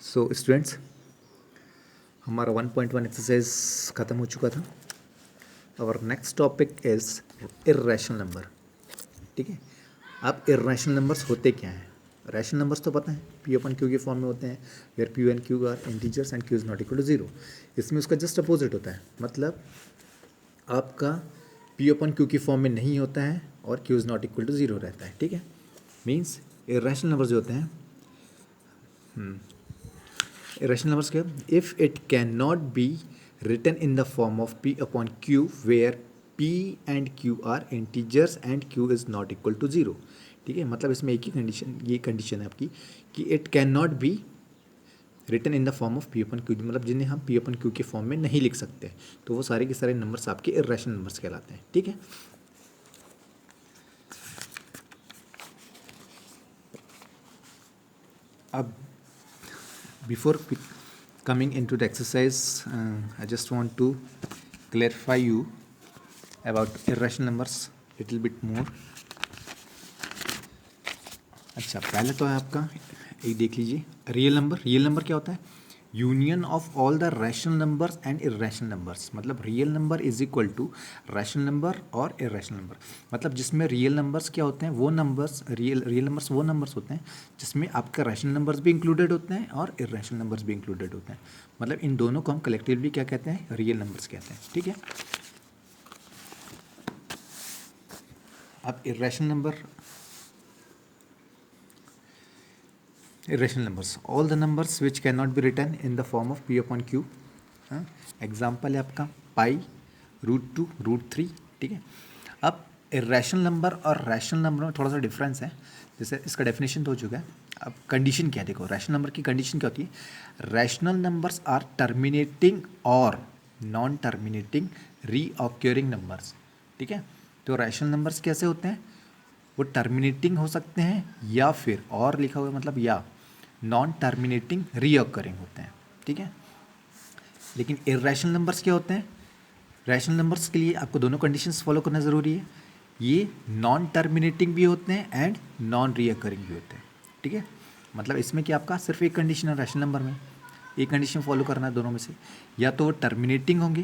So students, हमारा 1.1 exercise ख़त्म हो चुका था। और next topic is irrational number. ठीक है, अब इर्रेशनल नंबर्स होते क्या हैं? रैशनल नंबर्स तो पता है, पी अपन क्यू के फॉर्म में होते हैं, where P and Q are integers and Q is not equal to zero. इसमें उसका जस्ट अपोजिट होता है, मतलब आपका पी अपन क्यू की फॉर्म में नहीं होता है और Q is not equal to zero रहता है। ठीक है, मीन्स इर्रेशनल नंबर्स जो होते हैं, irrational numbers क्या? If it cannot be written in the form of p upon q where p and q are integers and q is not equal to zero। ठीक है, मतलब इसमें एक ही कंडीशन, ये कंडीशन है आपकी कि it can not be written in the form of P upon Q, मतलब जिन्हें हम पी अपन क्यू के फॉर्म में नहीं लिख सकते, तो वो सारे के सारे नंबर्स आपके इर्रेशनल नंबर्स कहलाते हैं। ठीक है, अब before coming into the exercise, I just want to clarify you about irrational numbers little bit more। अच्छा, पहले तो है आपका एक देख लीजिए, रियल नंबर। रियल नंबर क्या होता है? Union of all the rational numbers and irrational numbers. मतलब real number is equal to rational number और इर्रेशनल नंबर। मतलब जिसमें रियल नंबर्स क्या होते हैं, वो नंबर्स रियल नंबर्स वो नंबर्स होते हैं जिसमें आपका रैशनल नंबर्स भी इंक्लूडेड होते हैं और इर्रेशनल नंबर्स भी इंक्लूडेड होते हैं। मतलब इन दोनों को हम कलेक्टिवली क्या कहते हैं? रियल नंबर्स कहते हैं। ठीक है, अब irrational number, irrational numbers, all the numbers which cannot be written in the form of p upon q। Example है आपका पाई, √2, √3। ठीक है, अब इर्रेशनल नंबर और रैशनल नंबर में थोड़ा सा डिफरेंस है। जैसे इसका डेफिनेशन तो हो चुका है, अब कंडीशन क्या है? देखो, रैशनल नंबर की कंडीशन क्या होती है? रैशनल नंबर्स आर टर्मिनेटिंग और नॉन टर्मिनेटिंग रीऑक्योरिंग नंबर्स। ठीक है, तो रैशनल नंबर्स कैसे होते हैं? वो टर्मिनेटिंग हो सकते हैं या फिर और लिखा हुआ है मतलब या नॉन टर्मिनेटिंग रीअकरिंग होते हैं। ठीक है, लेकिन इर्रेशनल नंबर्स क्या होते हैं? रैशनल नंबर्स के लिए आपको दोनों कंडीशंस फॉलो करना ज़रूरी है। ये नॉन टर्मिनेटिंग भी होते हैं एंड नॉन रीअकरिंग भी होते हैं। ठीक है, मतलब इसमें कि आपका सिर्फ एक कंडीशन है रैशनल नंबर में, एक कंडीशन फॉलो करना है दोनों में से, या तो वो टर्मिनेटिंग होंगे।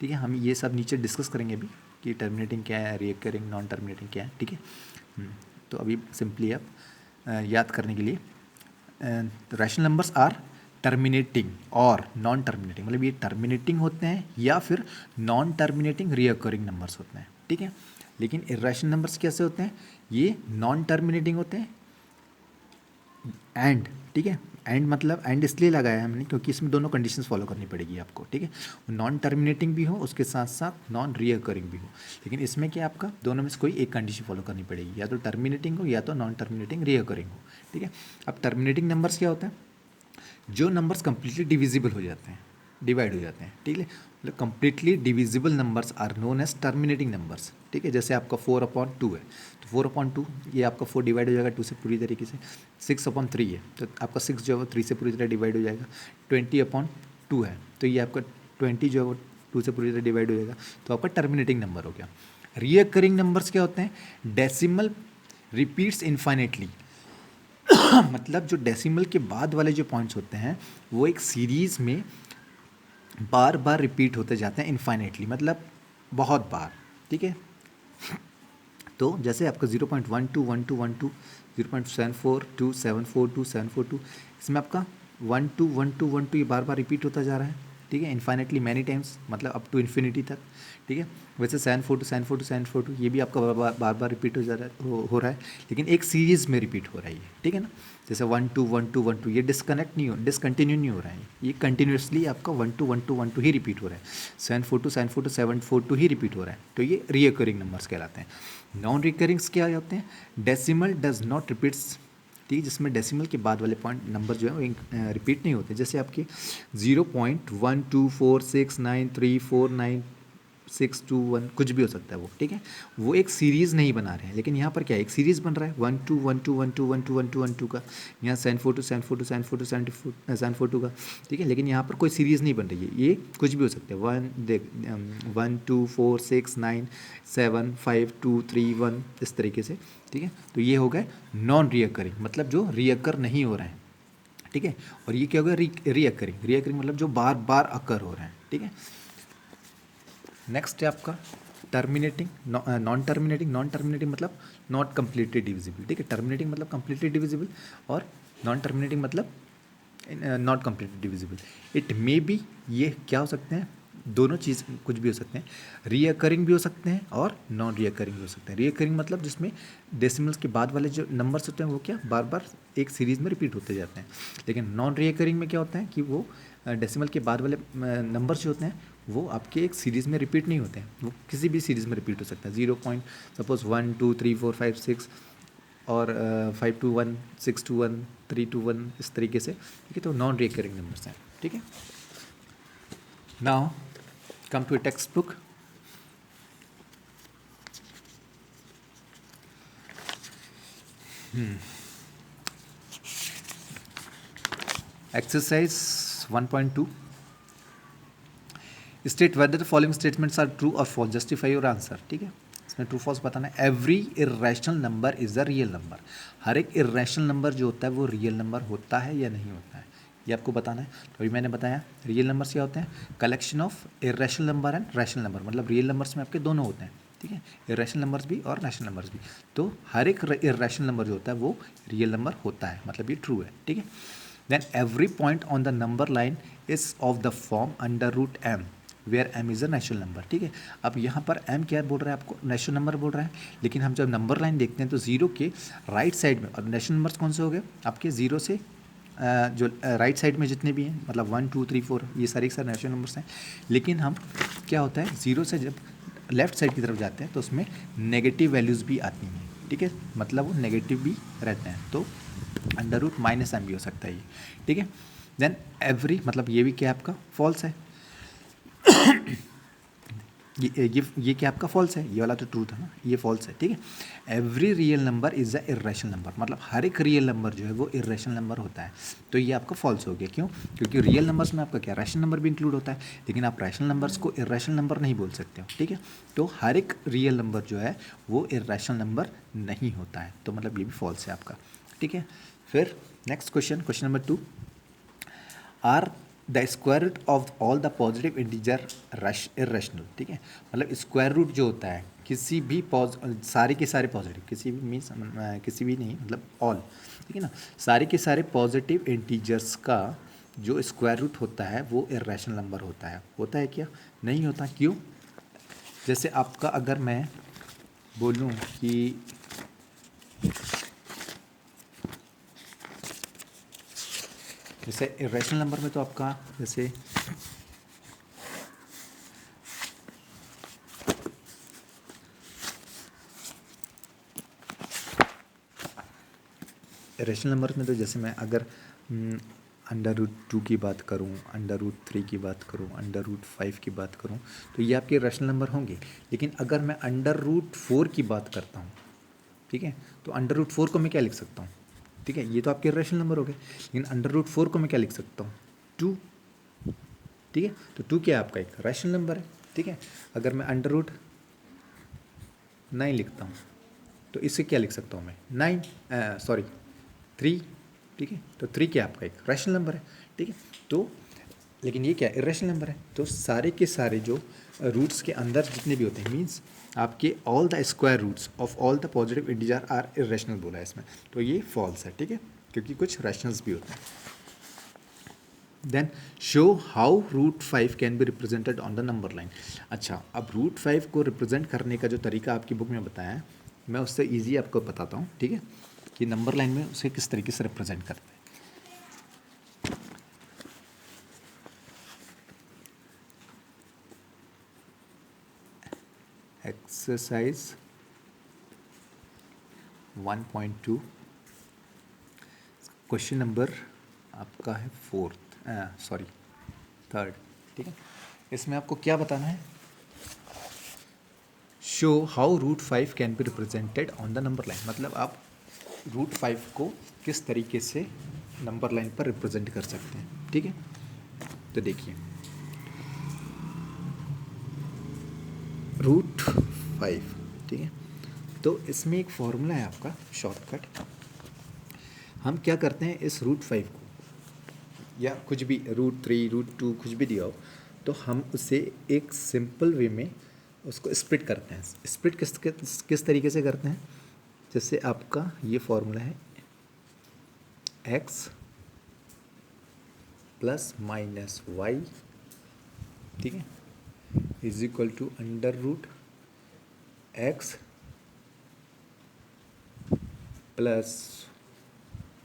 ठीक है, हम ये सब नीचे डिस्कस करेंगे अभी कि टर्मिनेटिंग क्या है, रीअकरिंग, नॉन टर्मिनेटिंग क्या है। ठीक है, तो अभी सिंपली आप याद करने के लिए, रैशनल नंबर्स आर टर्मिनेटिंग और नॉन टर्मिनेटिंग, मतलब ये टर्मिनेटिंग होते हैं या फिर नॉन टर्मिनेटिंग रीअकरिंग नंबर्स होते हैं। ठीक है, लेकिन इर्रेशनल नंबर्स कैसे होते हैं? ये नॉन टर्मिनेटिंग होते हैं एंड, ठीक है, एंड मतलब एंड इसलिए लगाया है हमने क्योंकि इसमें दोनों कंडीशंस फॉलो करनी पड़ेगी आपको। ठीक है, नॉन टर्मिनेटिंग भी हो, उसके साथ साथ नॉन रीअकरिंग भी हो, लेकिन इसमें क्या आपका दोनों में से कोई एक कंडीशन फॉलो करनी पड़ेगी, या तो टर्मिनेटिंग हो या तो नॉन टर्मिनेटिंग रीअकरिंग हो। ठीक है, अब टर्मिनेटिंग नंबर्स क्या होता है? जो नंबर्स कंप्लीटली डिविजिबल हो जाते हैं, डिवाइड हो जाते हैं। ठीक है, मतलब completely divisible numbers are known as terminating numbers. ठीक है, जैसे आपका 4/2 है, तो 4/2 ये आपका 4 डिवाइड हो जाएगा 2 से पूरी तरीके से। 6/3 है, तो आपका 6 जो है वो 3 से पूरी तरह डिवाइड हो जाएगा। 20/2 है, तो ये आपका 20 जो है वो 2 से पूरी तरह डिवाइड हो जाएगा, तो आपका टर्मिनेटिंग नंबर हो गया। रीअकरिंग नंबर्स क्या होते हैं? Decimal repeats infinitely. मतलब जो डेसिमल के बाद वाले जो पॉइंट्स होते हैं वो एक सीरीज़ में बार बार रिपीट होते जाते हैं इन्फाइनेटली, मतलब बहुत बार। ठीक है, तो जैसे आपका 0.121212, 0.742742, इसमें आपका 121212 ये बार बार रिपीट होता जा रहा है। ठीक है, इन्फाइनेटली मैनी टाइम्स, मतलब अप टू इन्फिनिटी तक। ठीक है, वैसे 742 ये भी आपका बार बार रिपीट हो जा रहा है, हो रहा है, लेकिन एक सीरीज़ में रिपीट हो रहा है ये। ठीक है ना, जैसे 121212 ये डिसकंटिन्यू नहीं हो रहा है, ये कंटिन्यूसली आपका 121212 ही रिपीट हो रहा है। 742 ही रिपीट हो रहा है, तो ये रीअकरिंग नंबर्स कहलाते हैं। नॉन रिकरिंग्स क्या होते हैं? Decimal does not repeats. ठीक है, जिसमें डेसिमल के बाद वाले पॉइंट नंबर जो है वो रिपीट नहीं होते, जैसे आपके 0.1246934961 कुछ भी हो सकता है वो। ठीक है, वो एक सीरीज़ नहीं बना रहे हैं, लेकिन यहाँ पर क्या है, एक सीरीज़ बन रहा है 1212121212 का, यहाँ 742 का। ठीक है, लेकिन यहाँ पर कोई सीरीज़ नहीं बन रही है, ये कुछ भी हो सकता है। 1 2 4 6 9 7 5 2 3 1 इस तरीके से। ठीक है, तो ये हो गए नॉन रीअकरिंग, मतलब जो रीअकर नहीं हो रहे हैं। ठीक है। और ये क्या होगा, रीअकरिंग। रीअकरिंग मतलब जो बार बार अकर हो रहे हैं, ठीक है। नेक्स्ट है आपका terminating, non terminating. Non terminating मतलब नॉट कम्प्लीटली डिविजिबल, ठीक है। टर्मिनेटिंग मतलब कम्प्लीटली डिविजिबल और नॉन टर्मिनेटिंग मतलब not completely divisible. It may be, ये क्या हो सकते हैं, दोनों चीज़ कुछ भी हो सकते हैं। रीअकरिंग भी हो सकते हैं और नॉन रीअकरिंग भी हो सकते हैं। रीअकरिंग मतलब जिसमें डेसिमल्स के बाद वाले जो नंबर्स होते हैं वो क्या बार बार एक सीरीज़ में रिपीट होते जाते हैं। लेकिन नॉन रीअकरिंग में क्या होता है कि वो डेसिमल के बाद वाले नंबर्स जो होते हैं वो आपके एक सीरीज़ में रिपीट नहीं होते हैं, वो किसी भी सीरीज़ में रिपीट हो सकता है। 0 पॉइंट सपोज 1 2 3 4 5 6 और 5 to 1 6 to 1 3 to 1 इस तरीके से, ठीक है। तो नॉन रिकरिंग नंबर्स हैं, ठीक है। Now come to a text book. Exercise 1.2, state whether the following statements are true और फॉल्स, जस्टिफाई योर आंसर, ठीक है। इसमें ट्रू फॉल्स बताना है। Every irrational number is a real number. हर एक इरेशनल नंबर जो होता है वो रियल नंबर होता है या नहीं होता है, ये आपको बताना है। तो अभी मैंने बताया रियल नंबर्स क्या होते हैं, collection of irrational number and rational number. मतलब रियल नंबर्स में आपके दोनों होते हैं, ठीक है, इरेशनल नंबर्स भी और रैशनल नंबर्स भी। तो हर एक इरेशनल नंबर जो होता है वो रियल नंबर होता है, मतलब ये ट्रू है, ठीक है। Then every point on the number line is of the form under root M where M is a natural number, ठीक है। अब यहाँ पर एम क्या बोल रहा है आपको, नेचुरल नंबर बोल रहा है। लेकिन हम जब नंबर लाइन देखते हैं तो जीरो के राइट साइड में, और नेचुरल नंबर्स कौन से हो गए आपके, जीरो से जो राइट साइड में जितने भी हैं, मतलब 1 2 3 4 ये सारे के सारे नेचुरल नंबर्स हैं। लेकिन हम क्या होता है, ज़ीरो से जब लेफ्ट साइड की तरफ जाते हैं तो उसमें नेगेटिव वैल्यूज़ भी आती हैं, ठीक है, मतलब वो नेगेटिव भी रहते हैं। तो अंडर रूट माइनस एम भी हो सकता है ये, ठीक है। देन एवरी मतलब ये भी क्या आपका फॉल्स है। ये क्या आपका फॉल्स है, ये वाला तो ट्रू था ना, ये फॉल्स है, ठीक है। Every real number is a irrational number, मतलब हर एक रियल नंबर जो है वो इरेशनल नंबर होता है। तो ये आपका फॉल्स हो गया, क्यों, क्योंकि रियल नंबर्स में आपका क्या रैशनल नंबर भी इंक्लूड होता है, लेकिन आप रैशनल नंबर्स को इरेशनल नंबर नहीं बोल सकते हो, ठीक है। तो हर एक रियल नंबर जो है वो इरेशनल नंबर नहीं होता है, तो मतलब ये भी फॉल्स है आपका, ठीक है। फिर next question, question number 2, are the square root of all the positive integer irrational, ठीक है। मतलब स्क्वायर रूट जो होता है किसी भी सारे के सारे पॉजिटिव, किसी भी मीन्स किसी भी नहीं, मतलब ऑल, ठीक है ना, सारे के सारे पॉजिटिव इंटीजर्स का जो स्क्वायर रूट होता है वो इरेशनल नंबर होता है क्या, नहीं होता, क्यों। जैसे आपका अगर मैं बोलूँ कि जैसे इरेशनल नंबर में तो आपका जैसे रेशनल नंबर में तो जैसे मैं अगर अंडर रूट 2 की बात करूं, अंडर रूट 3 की बात करूं, अंडर रूट 5 की बात करूं, तो ये आपके रेशनल नंबर होंगे। लेकिन अगर मैं अंडर रूट 4 की बात करता हूं, ठीक है, तो अंडर रूट 4 को मैं क्या लिख सकता हूं, ठीक है, ये तो आपके रेशनल नंबर हो गए। लेकिन अंडर रूट 4 को मैं क्या लिख सकता हूँ, 2, ठीक है। तो 2 क्या है आपका एक रेशनल नंबर है, ठीक है। अगर मैं अंडर रूट 9 लिखता हूँ तो इससे क्या लिख सकता हूँ मैं, 3, ठीक है। तो 3 क्या आपका एक रैशनल नंबर है, ठीक है। तो लेकिन ये क्या इरेशनल नंबर है। तो सारे के सारे जो रूट्स के अंदर जितने भी होते हैं, मीन्स आपके all the square roots of all the positive integer are irrational बोला है इसमें, तो ये फॉल्स है, ठीक है, क्योंकि कुछ रैशनल्स भी होते हैं। Then show how root 5 can be represented on the number line. अच्छा, अब रूट 5 को रिप्रेजेंट करने का जो तरीका आपकी बुक में बताया है, मैं उससे ईजी आपको बताता हूँ, ठीक है, कि नंबर लाइन में उसे किस तरीके से रिप्रेजेंट करते हैं। एक्सरसाइज 1.2 क्वेश्चन नंबर आपका है थर्ड, ठीक है। इसमें आपको क्या बताना है, show how root 5 can be represented on the number line. मतलब आप रूट 5 को किस तरीके से नंबर लाइन पर रिप्रेजेंट कर सकते हैं, ठीक है। तो देखिए रूट 5, ठीक है, तो इसमें एक फॉर्मूला है आपका शॉर्टकट। हम क्या करते हैं, इस रूट 5 को या कुछ भी √3 √2 कुछ भी दिया हो, तो हम उसे एक सिंपल वे में उसको स्प्लिट करते हैं। स्प्लिट किस तरीके से करते हैं, जैसे आपका ये फॉर्मूला है x प्लस माइनस वाई, ठीक है, is equal to √x plus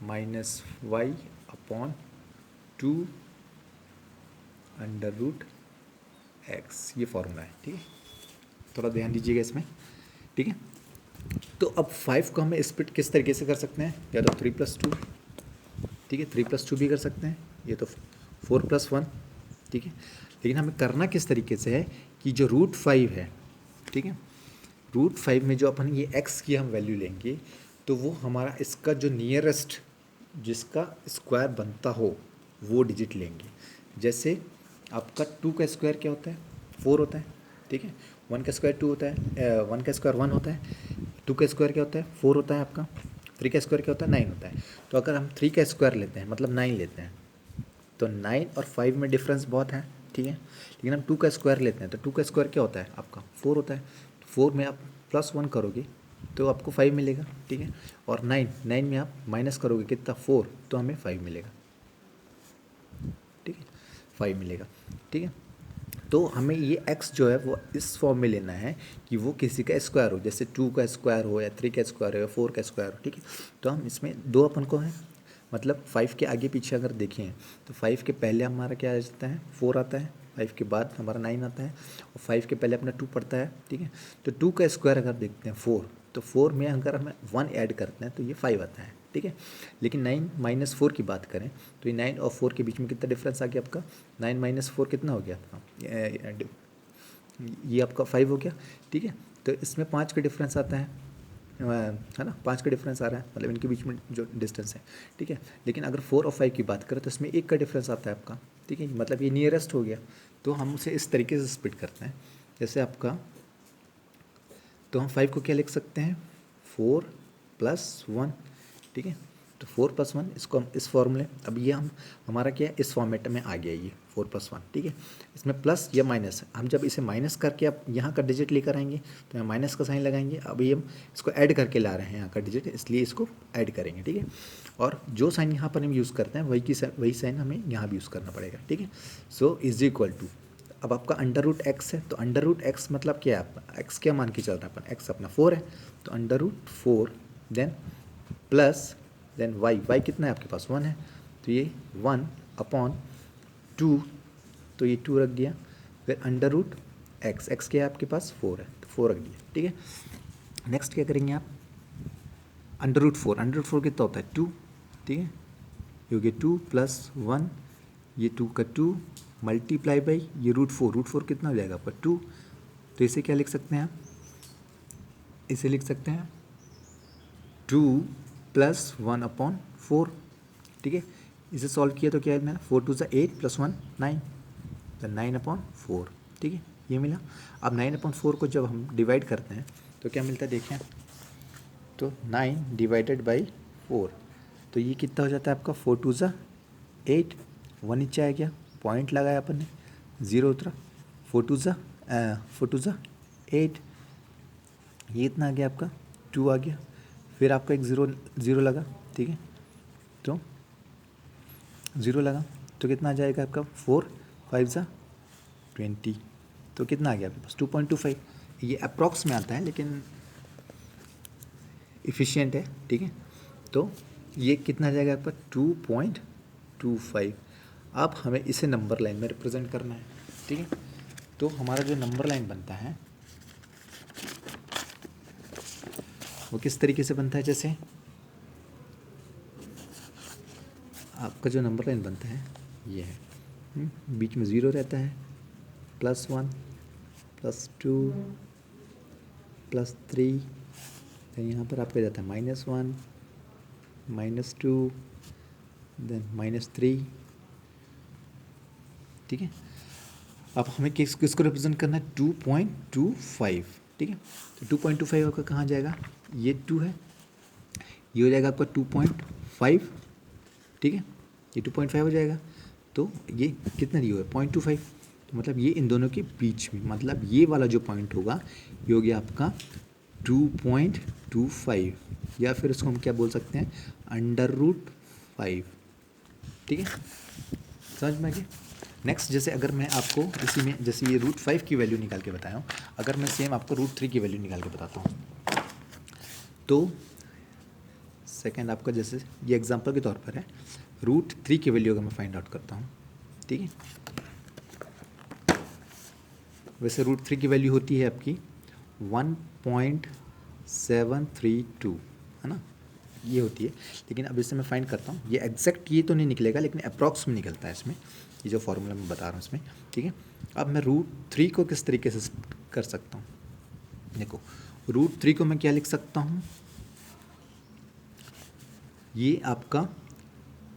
minus y upon 2 √x, ये फॉर्मूला है, ठीक है। थोड़ा ध्यान दीजिएगा इसमें, ठीक है। तो अब 5 को हमें स्प्लिट किस तरीके से कर सकते हैं, या तो 3+2, ठीक है, 3+2 भी कर सकते हैं, ये तो 4+1, ठीक है। लेकिन हमें करना किस तरीके से है कि जो √5 है, ठीक है, √5 में जो अपन ये x की हम वैल्यू लेंगे, तो वो हमारा इसका जो नियरेस्ट जिसका स्क्वायर बनता हो वो डिजिट लेंगे। जैसे आपका 2 का स्क्वायर क्या होता है, 4 होता है, ठीक है। 1 का स्क्वायर 2 होता है, 1 का स्क्वायर 1 होता है, 2 का स्क्वायर क्या होता है, 4 होता है आपका, 3 का स्क्वायर क्या होता है, 9 होता है। तो अगर हम 3 का स्क्वायर लेते हैं मतलब 9 लेते हैं, तो 9 और 5 में डिफरेंस बहुत है, ठीक है। लेकिन हम 2 का स्क्वायर लेते हैं, तो 2 का स्क्वायर क्या होता है आपका, 4 होता है। 4 में आप +1 करोगे तो आपको 5 मिलेगा, ठीक है। और 9 में आप माइनस करोगे कितना, 4, तो हमें 5 मिलेगा, ठीक है, 5 मिलेगा, ठीक है। तो हमें ये x जो है वो इस फॉर्म में लेना है कि वो किसी का स्क्वायर हो, जैसे 2 का स्क्वायर हो या 3 का स्क्वायर हो या 4 का स्क्वायर हो, ठीक है। तो हम इसमें दो अपन को है, मतलब 5 के आगे पीछे अगर देखें तो 5 के पहले हमारा क्या आ जाता है, 4 आता है, 5 के बाद हमारा 9 आता है, और 5 के पहले अपना 2 पड़ता है, ठीक है। तो 2 का स्क्वायर अगर देखते हैं 4, तो 4 में अगर हम 1 ऐड करते हैं तो ये 5 आता है, ठीक है। लेकिन 9 - 4 की बात करें तो ये 9 और 4 के बीच में कितना डिफरेंस आ गया आपका, 9 - 4 कितना हो गया आपका, ये आपका 5 हो गया, ठीक है। तो इसमें 5 का डिफरेंस आता है ना, 5 का डिफरेंस आ रहा है, मतलब इनके बीच में जो डिस्टेंस है, ठीक है। लेकिन अगर 4 और 5 की बात करें तो इसमें 1 का डिफरेंस आता है आपका, ठीक है, मतलब ये नियरेस्ट हो गया। तो हम उसे इस तरीके से स्प्लिट करते हैं, जैसे आपका, तो हम 5 को क्या लिख सकते हैं, 4+1, ठीक है। तो 4+1 इसको हम इस फॉर्मूले, अब ये हम हमारा क्या है, इस फॉर्मेट में आ गया ये 4+1, ठीक है। इसमें प्लस या माइनस, हम जब इसे माइनस करके अब यहाँ का डिजिट लेकर आएंगे तो यहाँ माइनस का साइन लगाएंगे। अभी हम इसको ऐड करके ला रहे हैं यहाँ का डिजिट, इसलिए इसको ऐड करेंगे, ठीक है। और जो साइन यहाँ पर हम यूज़ करते हैं वही साइन हमें यहाँ भी यूज़ करना पड़ेगा, ठीक है। सो इज इक्वल टू, अब आपका √x है, तो √x मतलब क्या है, आपका x क्या मान के चल रहा है अपन, x अपना 4 है, तो √4 देन प्लस देन y कितना है आपके पास, 1 है, तो ये 1/2, तो ये 2 रख दिया, फिर √x क्या है आपके पास, 4 है, तो 4 रख दिया, ठीक है। नेक्स्ट क्या करेंगे आप, √4 कितना होता है, 2, ठीक है, क्योंकि 2 + 1, ये 2 का 2 मल्टीप्लाई बाई ये √4 कितना हो जाएगा आपका 2, तो इसे क्या लिख सकते हैं आप, इसे लिख सकते हैं 2 + 1/4, ठीक है। इसे सॉल्व किया तो क्या है, 4 2 8 + 1 9, तो 9/4, ठीक है, ये मिला। अब 9/4 को जब हम डिवाइड करते हैं तो क्या मिलता है देखें, तो 9 डिवाइडेड बाई 4, तो ये कितना हो जाता है आपका, 4 2 8, 1 नीचे आ गया, पॉइंट लगाया अपन ने, 0 उतरा, 4 2 8, ये इतना आ गया आपका, 2 आ गया, फिर आपका एक 0 लगा, ठीक है, तो 0 लगा तो कितना आ जाएगा आपका, 4 5 20, तो कितना आ गया आपके पास 2.25। ये अप्रॉक्स में आता है लेकिन इफ़िशियंट है, ठीक है। तो ये कितना आ जाएगा आपका 2.25। अब हमें इसे नंबर लाइन में रिप्रेजेंट करना है, ठीक है। तो हमारा जो नंबर लाइन बनता है वो किस तरीके से बनता है, जैसे आपका जो नंबर लाइन बनता है ये है, बीच में 0 रहता है, +1 +2 +3, देन यहाँ पर आपका जाता है -1 -2 देन -3, ठीक है। अब हमें किसको रिप्रेजेंट करना है, 2.25, ठीक है। तो 2.25 आपका कहाँ जाएगा, ये 2 है, ये हो जाएगा आपका 2.5, ठीक है, ये 2.5 हो जाएगा। तो ये कितना दिया हुआ है 0.25, तो मतलब ये इन दोनों के बीच में, मतलब ये वाला जो पॉइंट होगा ये हो गया आपका 2.25, या फिर इसको हम क्या बोल सकते हैं √5, ठीक है, समझ में आ गया। नेक्स्ट जैसे अगर मैं आपको इसी में जैसे ये √5 की वैल्यू निकाल के बताया हूँ, अगर मैं सेम आपको √3 की वैल्यू निकाल के बताता हूँ, तो सेकंड आपका जैसे ये एग्जांपल के तौर पर है, √3 की वैल्यू अगर मैं फाइंड आउट करता हूँ, ठीक है, वैसे √3 की वैल्यू होती है आपकी 1.732, है ना, ये होती है। लेकिन अब इससे मैं फाइंड करता हूँ, ये एग्जैक्ट ये तो नहीं निकलेगा लेकिन अप्रॉक्स में निकलता है इसमें, ये जो फॉर्मूला मैं बता रहा हूँ इसमें, ठीक है। अब मैं √3 को किस तरीके से कर सकता हूँ, देखो √3 को मैं क्या लिख सकता हूँ, ये आपका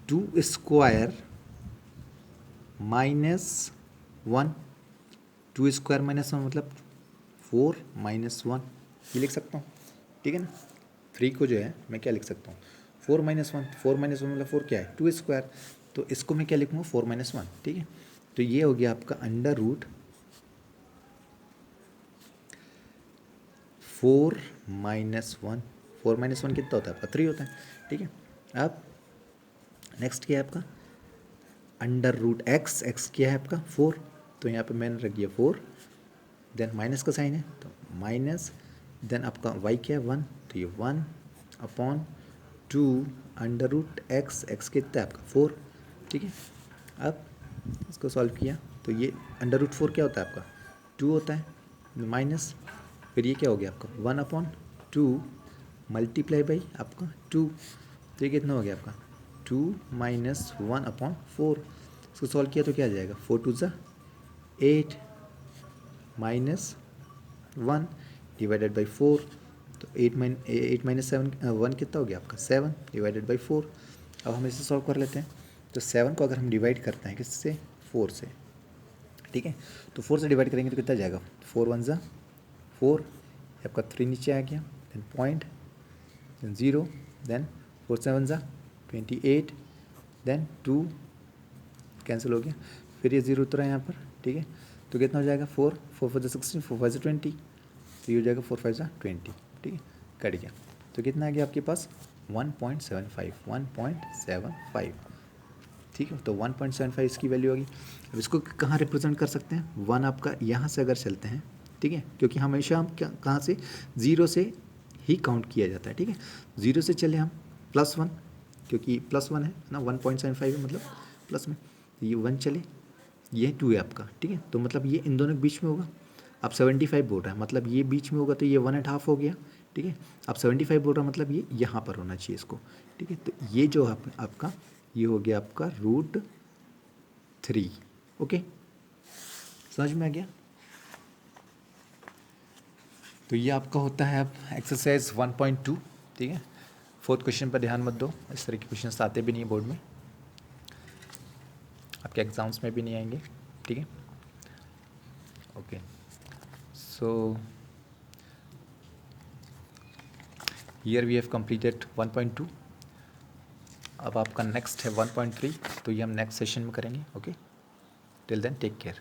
2² -1, 2² -1 मतलब 4 - 1, ये लिख सकता हूँ, ठीक है ना। 3 को जो है मैं क्या लिख सकता हूँ 4 - 1, 4 - 1 मतलब 4 क्या है 2², तो इसको मैं क्या लिखूँगा 4 - 1, ठीक है। तो ये हो गया आपका √4 - 1, 4 - 1 कितना होता है आपका 3 होता है, ठीक है। अब नेक्स्ट क्या है आपका √x, x क्या है आपका 4, तो यहाँ पे मैंने रख दिया 4, देन माइनस का साइन है तो माइनस, देन आपका y क्या है 1, तो ये 1/2 √x, x कितना है आपका 4, ठीक है। अब इसको सॉल्व किया तो ये √4 क्या होता है आपका 2 होता है, माइनस, फिर ये क्या हो गया आपका 1/2 मल्टीप्लाई बाई आपका 2, तो ये कितना हो गया आपका 2 - 1/4, इसको सॉल्व किया तो क्या आ जाएगा 4 × 2 = 8 -1 डिवाइडेड बाई 4, तो 8 - 7 1 कितना हो गया आपका 7 डिवाइडेड बाई 4। अब हम इसे सॉल्व कर लेते हैं, तो 7 को अगर हम डिवाइड करते हैं किससे 4 से, ठीक है, तो 4 से डिवाइड करेंगे तो कितना जाएगा 4 × 1 = 4, आपका 3 नीचे आ गया, then point, then 0, then 4 × 7 = 28, then 2 cancel हो गया, फिर ये 0 उतरा यहाँ पर, ठीक है, तो कितना हो जाएगा 4 4 × 4 = 16, 4 × 5 = 20, तो ये हो जाएगा 4 × 5 = 20, ठीक है, कट गया, तो कितना आ गया आपके पास 1.75, ठीक है, तो 1.75 इसकी वैल्यू होगी। अब इसको कहाँ रिप्रेजेंट कर सकते हैं, 1 आपका यहाँ से अगर चलते हैं, ठीक है, क्योंकि हमेशा हम कहाँ से 0 से ही काउंट किया जाता है, ठीक है, 0 से चले हम +1, क्योंकि +1 है ना, 1.75 है मतलब प्लस में, ये 1 चले, ये 2 है आपका, ठीक है, तो मतलब ये इन दोनों के बीच में होगा। अब 75 बोल रहा है मतलब ये बीच में होगा तो ये 1.5 हो गया, ठीक है। अब 75 बोल रहा है मतलब ये यहाँ पर होना चाहिए इसको, ठीक है, तो ये जो आपका ये हो गया आपका √3, ओके, समझ में आ गया। तो ये आपका होता है अब एक्सरसाइज 1.2, ठीक है। 4th क्वेश्चन पर ध्यान मत दो, इस तरह के क्वेश्चन आते भी नहीं बोर्ड में, आपके एग्जाम्स में भी नहीं आएंगे, ठीक है, okay. So here we have completed 1.2, अब आपका नेक्स्ट है 1.3, तो ये हम नेक्स्ट सेशन में करेंगे, okay. Till then take care.